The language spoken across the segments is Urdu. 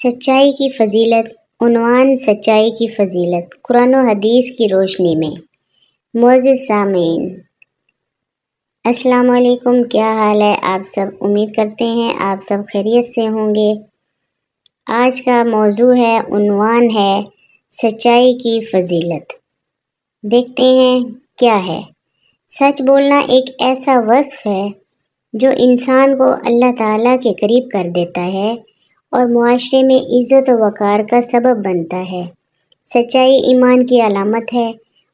سچائی کی فضیلت۔ عنوان: سچائی کی فضیلت، قرآن و حدیث کی روشنی میں۔ معزز سامعین، السلام علیکم، کیا حال ہے آپ سب؟ امید کرتے ہیں آپ سب خیریت سے ہوں گے۔ آج کا موضوع ہے، عنوان ہے سچائی کی فضیلت۔ دیکھتے ہیں کیا ہے۔ سچ بولنا ایک ایسا وصف ہے جو انسان کو اللہ تعالیٰ کے قریب کر دیتا ہے اور معاشرے میں عزت و وقار کا سبب بنتا ہے۔ سچائی ایمان کی علامت ہے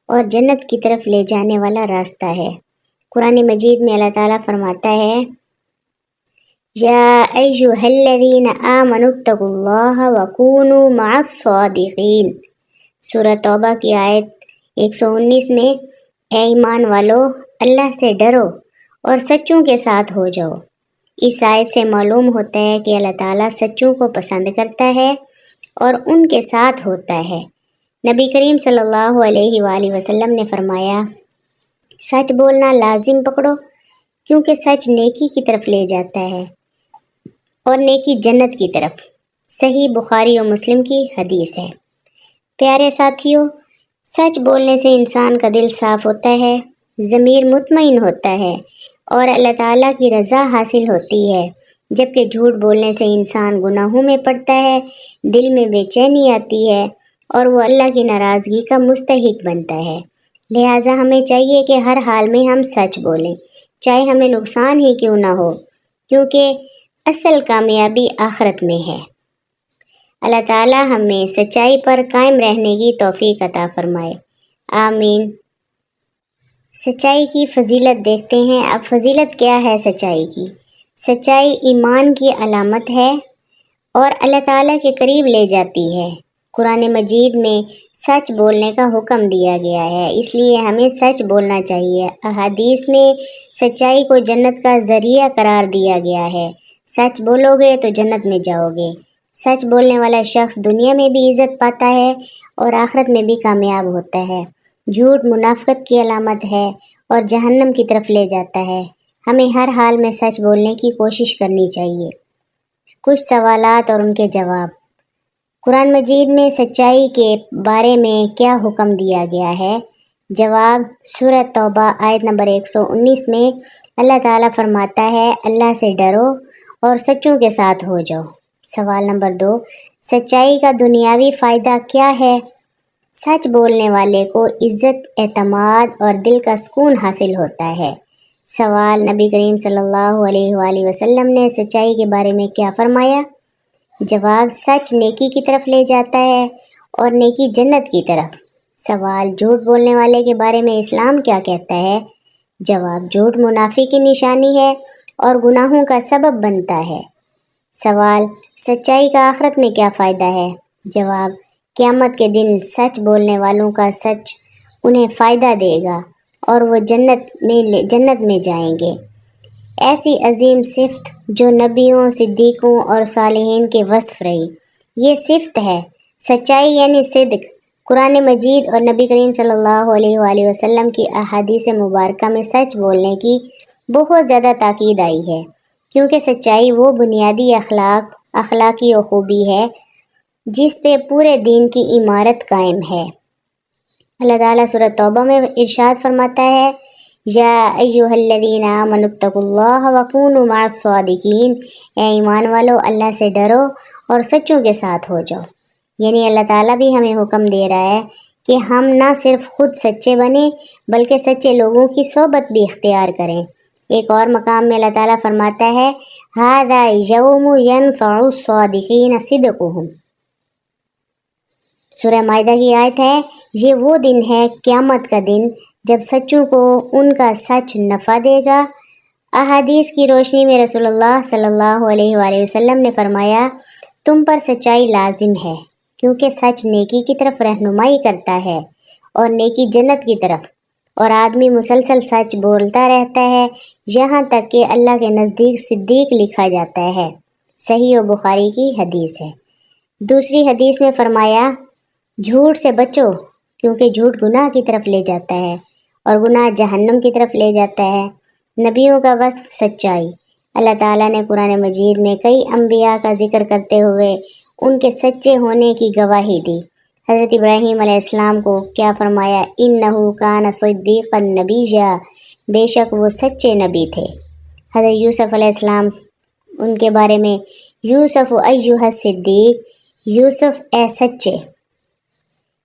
اور جنت کی طرف لے جانے والا راستہ ہے۔ قرآن مجید میں اللہ تعالیٰ فرماتا ہے، یا ایھا الذین آمنوا اتقوا اللہ وکونوا مع الصادقین۔ سورہ توبہ کی آیت 119 میں، اے ایمان والو، اللہ سے ڈرو اور سچوں کے ساتھ ہو جاؤ۔ اس آیت سے معلوم ہوتا ہے کہ اللہ تعالیٰ سچوں کو پسند کرتا ہے اور ان کے ساتھ ہوتا ہے۔ نبی کریم صلی اللہ علیہ وآلہ وسلم نے فرمایا، سچ بولنا لازم پکڑو کیونکہ سچ نیکی کی طرف لے جاتا ہے اور نیکی جنت کی طرف۔ صحیح بخاری و مسلم کی حدیث ہے۔ پیارے ساتھیوں، سچ بولنے سے انسان کا دل صاف ہوتا ہے، ضمیر مطمئن ہوتا ہے اور اللہ تعالیٰ کی رضا حاصل ہوتی ہے، جبکہ جھوٹ بولنے سے انسان گناہوں میں پڑتا ہے، دل میں بے چینی آتی ہے اور وہ اللہ کی ناراضگی کا مستحق بنتا ہے۔ لہٰذا ہمیں چاہیے کہ ہر حال میں ہم سچ بولیں، چاہے ہمیں نقصان ہی کیوں نہ ہو، کیونکہ اصل کامیابی آخرت میں ہے۔ اللہ تعالیٰ ہمیں سچائی پر قائم رہنے کی توفیق عطا فرمائے، آمین۔ سچائی کی فضیلت دیکھتے ہیں۔ اب فضیلت کیا ہے سچائی کی؟ سچائی ایمان کی علامت ہے اور اللہ تعالیٰ کے قریب لے جاتی ہے۔ قرآن مجید میں سچ بولنے کا حکم دیا گیا ہے، اس لیے ہمیں سچ بولنا چاہیے۔ احادیث میں سچائی کو جنت کا ذریعہ قرار دیا گیا ہے۔ سچ بولو گے تو جنت میں جاؤ گے۔ سچ بولنے والا شخص دنیا میں بھی عزت پاتا ہے اور آخرت میں بھی کامیاب ہوتا ہے۔ جھوٹ منافقت کی علامت ہے اور جہنم کی طرف لے جاتا ہے۔ ہمیں ہر حال میں سچ بولنے کی کوشش کرنی چاہیے۔ کچھ سوالات اور ان کے جواب۔ قرآن مجید میں سچائی کے بارے میں کیا حکم دیا گیا ہے؟ جواب: سورہ توبہ آیت نمبر 119 میں اللہ تعالیٰ فرماتا ہے، اللہ سے ڈرو اور سچوں کے ساتھ ہو جاؤ۔ سوال نمبر 2، سچائی کا دنیاوی فائدہ کیا ہے؟ سچ بولنے والے کو عزت، اعتماد اور دل کا سکون حاصل ہوتا ہے۔ سوال: نبی کریم صلی اللہ علیہ وآلہ وسلم نے سچائی کے بارے میں کیا فرمایا؟ جواب: سچ نیکی کی طرف لے جاتا ہے اور نیکی جنت کی طرف۔ سوال: جھوٹ بولنے والے کے بارے میں اسلام کیا کہتا ہے؟ جواب: جھوٹ منافق کی نشانی ہے اور گناہوں کا سبب بنتا ہے۔ سوال: سچائی کا آخرت میں کیا فائدہ ہے؟ جواب: قیامت کے دن سچ بولنے والوں کا سچ انہیں فائدہ دے گا اور وہ جنت میں جائیں گے۔ ایسی عظیم صفت جو نبیوں، صدیقوں اور صالحین کے وصف رہی، یہ صفت ہے سچائی یعنی صدق۔ قرآن مجید اور نبی کریم صلی اللہ علیہ وآلہ وسلم کی احادیث مبارکہ میں سچ بولنے کی بہت زیادہ تاکید آئی ہے، کیونکہ سچائی وہ بنیادی اخلاقی خوبی ہے جس پہ پورے دین کی عمارت قائم ہے۔ اللہ تعالیٰ سورہ توبہ میں ارشاد فرماتا ہے، یا ایھا الذین آمنوا اتقوا اللہ وکونوا مع الصادقین۔ اے ایمان والو، اللہ سے ڈرو اور سچوں کے ساتھ ہو جاؤ۔ یعنی اللہ تعالیٰ بھی ہمیں حکم دے رہا ہے کہ ہم نہ صرف خود سچے بنیں بلکہ سچے لوگوں کی صحبت بھی اختیار کریں۔ ایک اور مقام میں اللہ تعالیٰ فرماتا ہے، ھذا یوم ینفع الصادقین صدقہم۔ سورہ مائدہ کی آیت ہے، یہ وہ دن ہے، قیامت کا دن، جب سچوں کو ان کا سچ نفع دے گا۔ احادیث کی روشنی میں رسول اللہ صلی اللہ علیہ وآلہ وسلم نے فرمایا، تم پر سچائی لازم ہے کیونکہ سچ نیکی کی طرف رہنمائی کرتا ہے اور نیکی جنت کی طرف، اور آدمی مسلسل سچ بولتا رہتا ہے یہاں تک کہ اللہ کے نزدیک صدیق لکھا جاتا ہے۔ صحیح بخاری کی حدیث ہے۔ دوسری حدیث میں فرمایا، جھوٹ سے بچو کیونکہ جھوٹ گناہ کی طرف لے جاتا ہے اور گناہ جہنم کی طرف لے جاتا ہے۔ نبیوں کا وصف سچائی۔ اللہ تعالیٰ نے قرآن مجید میں کئی انبیاء کا ذکر کرتے ہوئے ان کے سچے ہونے کی گواہی دی۔ حضرت ابراہیم علیہ السلام کو کیا فرمایا؟ انہ کان صدیقا نبیّا، بے شک وہ سچے نبی تھے۔ حضرت یوسف علیہ السلام، ان کے بارے میں یوسف ایھا الصدیق، یوسف اے سچے۔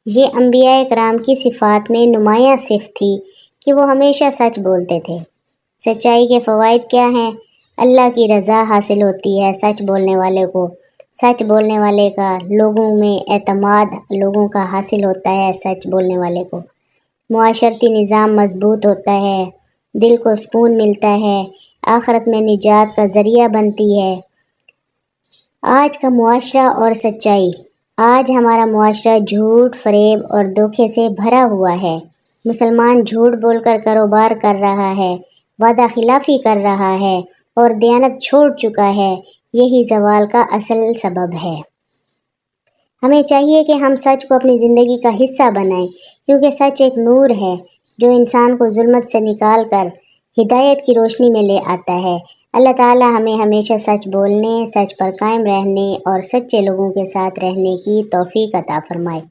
یہ انبیاء کرام کی صفات میں نمایاں صفت تھی کہ وہ ہمیشہ سچ بولتے تھے۔ سچائی کے فوائد کیا ہیں؟ اللہ کی رضا حاصل ہوتی ہے سچ بولنے والے کو، سچ بولنے والے کا لوگوں میں اعتماد لوگوں کا حاصل ہوتا ہے سچ بولنے والے کو، معاشرتی نظام مضبوط ہوتا ہے، دل کو سکون ملتا ہے، آخرت میں نجات کا ذریعہ بنتی ہے۔ آج کا معاشرہ اور سچائی، آج ہمارا معاشرہ جھوٹ، فریب اور دھوکے سے بھرا ہوا ہے۔ مسلمان جھوٹ بول کر کاروبار کر رہا ہے، وعدہ خلافی کر رہا ہے اور دیانت چھوڑ چکا ہے، یہی زوال کا اصل سبب ہے۔ ہمیں چاہیے کہ ہم سچ کو اپنی زندگی کا حصہ بنائیں، کیونکہ سچ ایک نور ہے جو انسان کو ظلمت سے نکال کر ہدایت کی روشنی میں لے آتا ہے۔ اللہ تعالی ہمیں ہمیشہ سچ بولنے، سچ پر قائم رہنے اور سچے لوگوں کے ساتھ رہنے کی توفیق عطا فرمائے،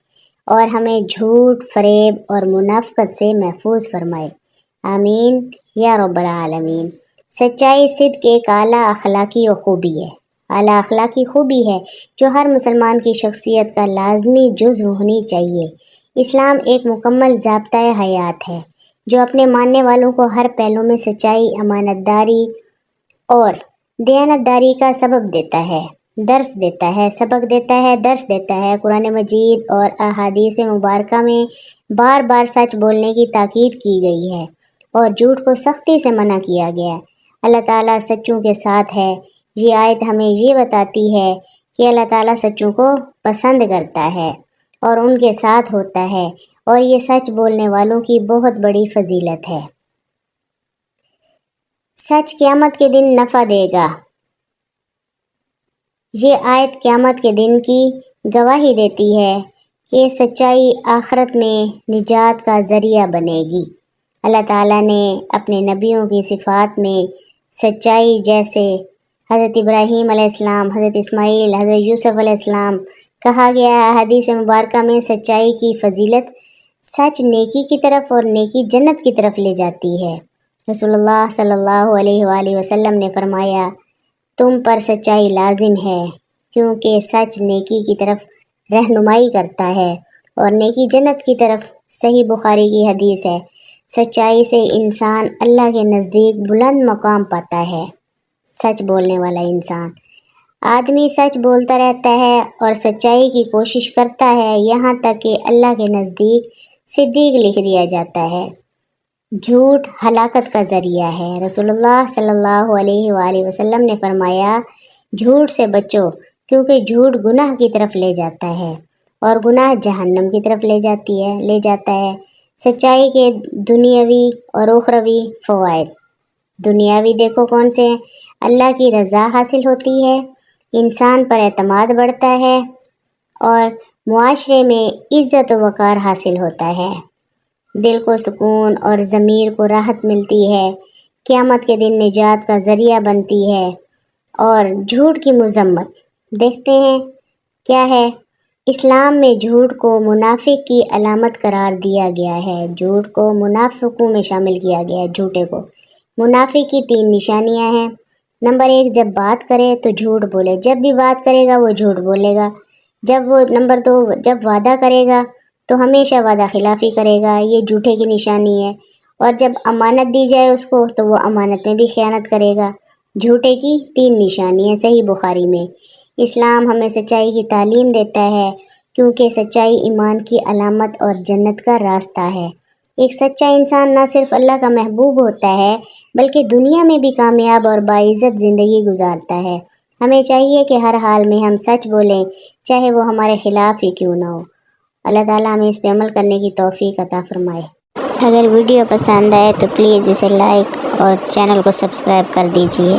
اور ہمیں جھوٹ، فریب اور منافقت سے محفوظ فرمائے۔ آمین یا رب العالمین۔ سچائی صدق ایک اعلیٰ اخلاقی و خوبی ہے، اعلیٰ اخلاقی خوبی ہے جو ہر مسلمان کی شخصیت کا لازمی جزو ہونی چاہیے۔ اسلام ایک مکمل ضابطۂ حیات ہے جو اپنے ماننے والوں کو ہر پہلو میں سچائی، امانت داری اور دیانت داری کا سبب دیتا ہے، درس دیتا ہے، سبق دیتا ہے، درس دیتا ہے۔ قرآن مجید اور احادیث مبارکہ میں بار بار سچ بولنے کی تاکید کی گئی ہے اور جھوٹ کو سختی سے منع کیا گیا ہے۔ اللہ تعالیٰ سچوں کے ساتھ ہے۔ یہ آیت ہمیں یہ بتاتی ہے کہ اللہ تعالیٰ سچوں کو پسند کرتا ہے اور ان کے ساتھ ہوتا ہے، اور یہ سچ بولنے والوں کی بہت بڑی فضیلت ہے۔ سچ قیامت کے دن نفع دے گا۔ یہ آیت قیامت کے دن کی گواہی دیتی ہے کہ سچائی آخرت میں نجات کا ذریعہ بنے گی۔ اللہ تعالیٰ نے اپنے نبیوں کی صفات میں سچائی، جیسے حضرت ابراہیم علیہ السلام، حضرت اسماعیل، حضرت یوسف علیہ السلام، کہا گیا ہے حدیث مبارکہ میں سچائی کی فضیلت سچ نیکی کی طرف اور نیکی جنت کی طرف لے جاتی ہے۔ رسول اللہ صلی اللہ علیہ وآلہ وسلم نے فرمایا، تم پر سچائی لازم ہے، کیونکہ سچ نیکی کی طرف رہنمائی کرتا ہے اور نیکی جنت کی طرف۔ صحیح بخاری کی حدیث ہے، سچائی سے انسان اللہ کے نزدیک بلند مقام پاتا ہے۔ سچ بولنے والا انسان، آدمی سچ بولتا رہتا ہے اور سچائی کی کوشش کرتا ہے، یہاں تک کہ اللہ کے نزدیک صدیق لکھ دیا جاتا ہے۔ جھوٹ ہلاکت کا ذریعہ ہے۔ رسول اللہ صلی اللہ علیہ وآلہ وسلم نے فرمایا، جھوٹ سے بچو، کیونکہ جھوٹ گناہ کی طرف لے جاتا ہے اور گناہ جہنم کی طرف لے جاتا ہے۔ سچائی کے دنیاوی اور اخروی فوائد۔ دنیاوی دیکھو کون سے ہیں؟ اللہ کی رضا حاصل ہوتی ہے، انسان پر اعتماد بڑھتا ہے اور معاشرے میں عزت و وقار حاصل ہوتا ہے، دل کو سکون اور ضمیر کو راحت ملتی ہے، قیامت کے دن نجات کا ذریعہ بنتی ہے۔ اور جھوٹ کی مذمت دیکھتے ہیں کیا ہے؟ اسلام میں جھوٹ کو منافق کی علامت قرار دیا گیا ہے، جھوٹ کو منافقوں میں شامل کیا گیا ہے۔ جھوٹے کو منافق کی 3 نشانیاں ہیں۔ نمبر 1، جب بات کرے تو جھوٹ بولے، جب بھی بات کرے گا وہ جھوٹ بولے گا۔ نمبر 2، جب وعدہ کرے گا تو ہمیشہ وعدہ خلافی کرے گا، یہ جھوٹے کی نشانی ہے۔ اور جب امانت دی جائے اس کو تو وہ امانت میں بھی خیانت کرے گا۔ جھوٹے کی 3 نشانیاں صحیح بخاری میں۔ اسلام ہمیں سچائی کی تعلیم دیتا ہے، کیونکہ سچائی ایمان کی علامت اور جنت کا راستہ ہے۔ ایک سچا انسان نہ صرف اللہ کا محبوب ہوتا ہے بلکہ دنیا میں بھی کامیاب اور باعزت زندگی گزارتا ہے۔ ہمیں چاہیے کہ ہر حال میں ہم سچ بولیں، چاہے وہ ہمارے خلاف ہی کیوں نہ ہو۔ اللہ تعالیٰ ہمیں اس پہ عمل کرنے کی توفیق عطا فرمائے۔ اگر ویڈیو پسند آئے تو پلیز اسے لائک اور چینل کو سبسکرائب کر دیجیے۔